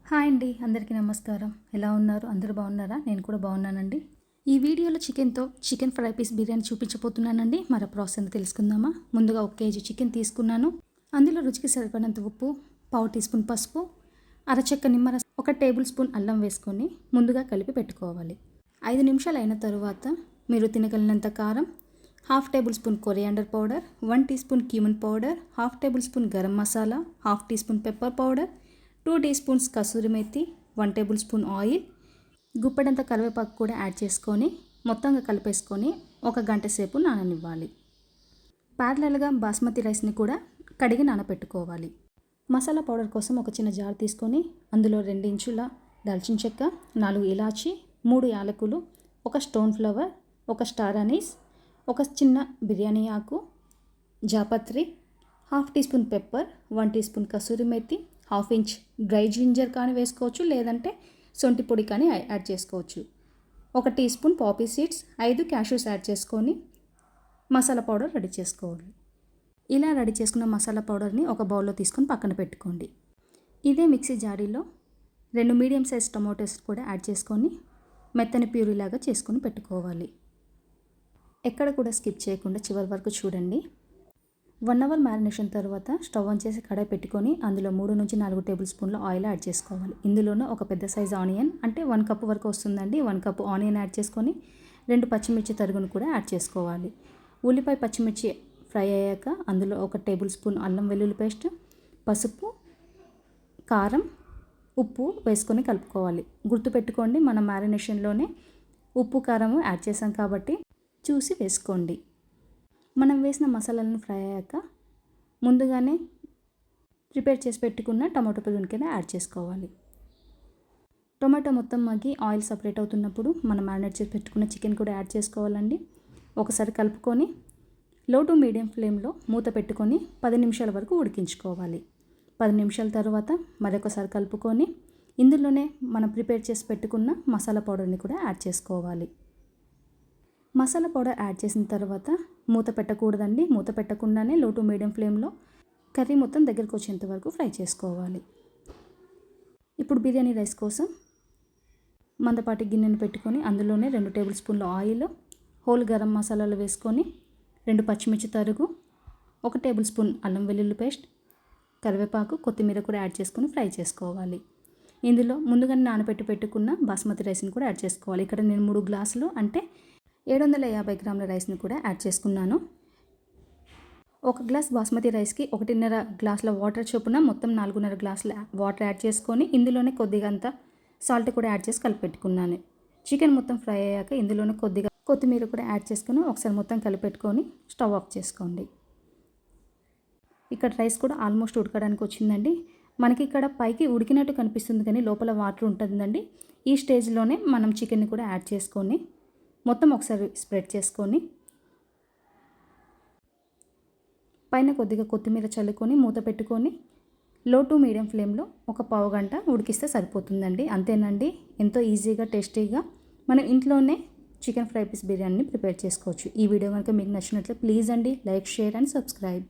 Hi అండి, అందరికీ నమస్కారం. ఎలా ఉన్నారు? అందరూ బాగున్నారా? నేను కూడా బాగున్నానండి. ఈ వీడియోలో చికెన్ ఫ్రై పీస్ బిర్యానీ చూపించబోతున్నానండి. మరి ప్రాసెస్ ఎంత తెలుసుకుందామా? ముందుగా 1 కేజీ చికెన్ తీసుకున్నాను. అందులో రుచికి సరిపడినంత ఉప్పు, పావు టీ స్పూన్ పసుపు, అరచెక్క నిమ్మరసం, 1 టేబుల్ స్పూన్ అల్లం వేసుకొని ముందుగా కలిపి పెట్టుకోవాలి. 5 నిమిషాలు అయిన తరువాత మీరు తినగలిగినంత కారం, 1/2 tablespoon coriander powder, 1 teaspoon cumin powder, 1/2 tablespoon garam masala, 1/2 teaspoon pepper powder, 2 teaspoons kasuri methi, 1 tablespoon oil, గుప్పెడంత కరివేపాకు కూడా యాడ్ చేసుకొని మొత్తంగా కలిపేసుకొని 1 గంట సేపు నాననివ్వాలి. ప్యారలల్గా బాస్మతి రైస్ని కూడా కడిగి నానపెట్టుకోవాలి. మసాలా పౌడర్ కోసం ఒక చిన్న జార్ తీసుకొని అందులో 2 ఇంచుల దాల్చిన చెక్క, 4 ఇలాచి, 3 యాలకులు, 1 స్టోన్ ఫ్లవర్, 1 స్టార్ అనీస్, 1 చిన్న బిర్యానీ ఆకు, జాపత్రి, 1/2 teaspoon pepper, 1 teaspoon kasuri methi, 1/2 inch dry ginger కానీ వేసుకోవచ్చు, లేదంటే సొంటి పొడి కానీ యాడ్ చేసుకోవచ్చు. 1 teaspoon poppy seeds, 5 cashews add చేసుకొని మసాలా పౌడర్ రెడీ చేసుకోవాలి. ఇలా రెడీ చేసుకున్న మసాలా పౌడర్ని ఒక బౌల్లో తీసుకొని పక్కన పెట్టుకోండి. ఇదే మిక్సీ జాడీలో 2 మీడియం సైజ్ టొమాటోస్ కూడా యాడ్ చేసుకొని మెత్తని ప్యూరీలాగా చేసుకొని పెట్టుకోవాలి. ఎక్కడ కూడా స్కిప్ చేయకుండా చివరి వరకు చూడండి. 1 అవర్ మ్యారినేషన్ తర్వాత స్టవ్ ఆన్ చేసి కడాయి పెట్టుకొని అందులో 3 నుంచి 4 టేబుల్ స్పూన్ల ఆయిల్ యాడ్ చేసుకోవాలి. ఇందులోనే ఒక పెద్ద సైజ్ ఆనియన్, అంటే 1 కప్పు వరకు వస్తుందండి, 1 కప్పు ఆనియన్ యాడ్ చేసుకొని 2 పచ్చిమిర్చి తరుగును కూడా యాడ్ చేసుకోవాలి. ఉల్లిపాయ పచ్చిమిర్చి ఫ్రై అయ్యాక అందులో 1 టేబుల్ స్పూన్ అల్లం వెల్లుల్లి పేస్ట్, పసుపు, కారం, ఉప్పు వేసుకొని కలుపుకోవాలి. గుర్తుపెట్టుకోండి, మన మ్యారినేషన్లోనే ఉప్పు కారం యాడ్ చేసాం కాబట్టి చూసి వేసుకోండి. మనం వేసిన మసాలాలను ఫ్రై అయ్యాక ముందుగానే ప్రిపేర్ చేసి పెట్టుకున్న టమాటో ప్యూరీని కింద యాడ్ చేసుకోవాలి. టొమాటో మొత్తం మగ్గి ఆయిల్ సపరేట్ అవుతున్నప్పుడు మనం మ్యారినేట్ చేసి పెట్టుకున్న చికెన్ కూడా యాడ్ చేసుకోవాలండి. ఒకసారి కలుపుకొని లో టు మీడియం ఫ్లేమ్లో మూత పెట్టుకొని 10 నిమిషాల వరకు ఉడికించుకోవాలి. 10 నిమిషాల తర్వాత మరొకసారి కలుపుకొని ఇందులోనే మనం ప్రిపేర్ చేసి పెట్టుకున్న మసాలా పౌడర్ని కూడా యాడ్ చేసుకోవాలి. మసాలా పౌడర్ యాడ్ చేసిన తర్వాత మూత పెట్టకూడదండి. మూత పెట్టకుండానే లో టు మీడియం ఫ్లేమ్లో కర్రీ మొత్తం దగ్గరకు వచ్చేంత వరకు ఫ్రై చేసుకోవాలి. ఇప్పుడు బిర్యానీ రైస్ కోసం మందపాటి గిన్నెను పెట్టుకొని అందులోనే 2 టేబుల్ స్పూన్ల ఆయిల్, హోల్ గరం మసాలాలు వేసుకొని 2 పచ్చిమిర్చి తరుగు, 1 టేబుల్ స్పూన్ అల్లం వెల్లుల్లి పేస్ట్, కరివేపాకు, కొత్తిమీర కూడా యాడ్ చేసుకొని ఫ్రై చేసుకోవాలి. ఇందులో ముందుగానే నానబెట్టి పెట్టుకున్న బాస్మతి రైస్ని కూడా యాడ్ చేసుకోవాలి. ఇక్కడ నేను 3 గ్లాసులు అంటే 750 గ్రాముల రైస్ని కూడా యాడ్ చేసుకున్నాను. 1 గ్లాస్ బాస్మతి రైస్కి 1.5 గ్లాసుల వాటర్ చొప్పున మొత్తం 4.5 గ్లాసుల వాటర్ యాడ్ చేసుకొని ఇందులోనే కొద్దిగా అంత సాల్ట్ కూడా యాడ్ చేసి కలిపెట్టుకున్నాను. చికెన్ మొత్తం ఫ్రై అయ్యాక ఇందులోనే కొద్దిగా కొత్తిమీర కూడా యాడ్ చేసుకొని ఒకసారి మొత్తం కలిపెట్టుకొని స్టవ్ ఆఫ్ చేసుకోండి. ఇక్కడ రైస్ కూడా ఆల్మోస్ట్ ఉడకడానికి వచ్చిందండి. మనకి ఇక్కడ పైకి ఉడికినట్టు కనిపిస్తుంది కానీ లోపల వాటర్ ఉంటుందండి. ఈ స్టేజ్లోనే మనం చికెన్ని కూడా యాడ్ చేసుకొని మొత్తం ఒకసారి స్ప్రెడ్ చేసుకొని పైన కొద్దిగా కొత్తిమీర చల్లుకొని మూత పెట్టుకొని లో టు మీడియం ఫ్లేమ్లో ఒక పావు గంట ఉడికిస్తే సరిపోతుందండి. అంతేనండి, ఎంతో ఈజీగా టేస్టీగా మనం ఇంట్లోనే చికెన్ ఫ్రై పీస్ బిర్యానీని ప్రిపేర్ చేసుకోవచ్చు. ఈ వీడియో కనుక మీకు నచ్చినట్లయితే ప్లీజ్ అండి లైక్, షేర్ అండ్ సబ్స్క్రైబ్.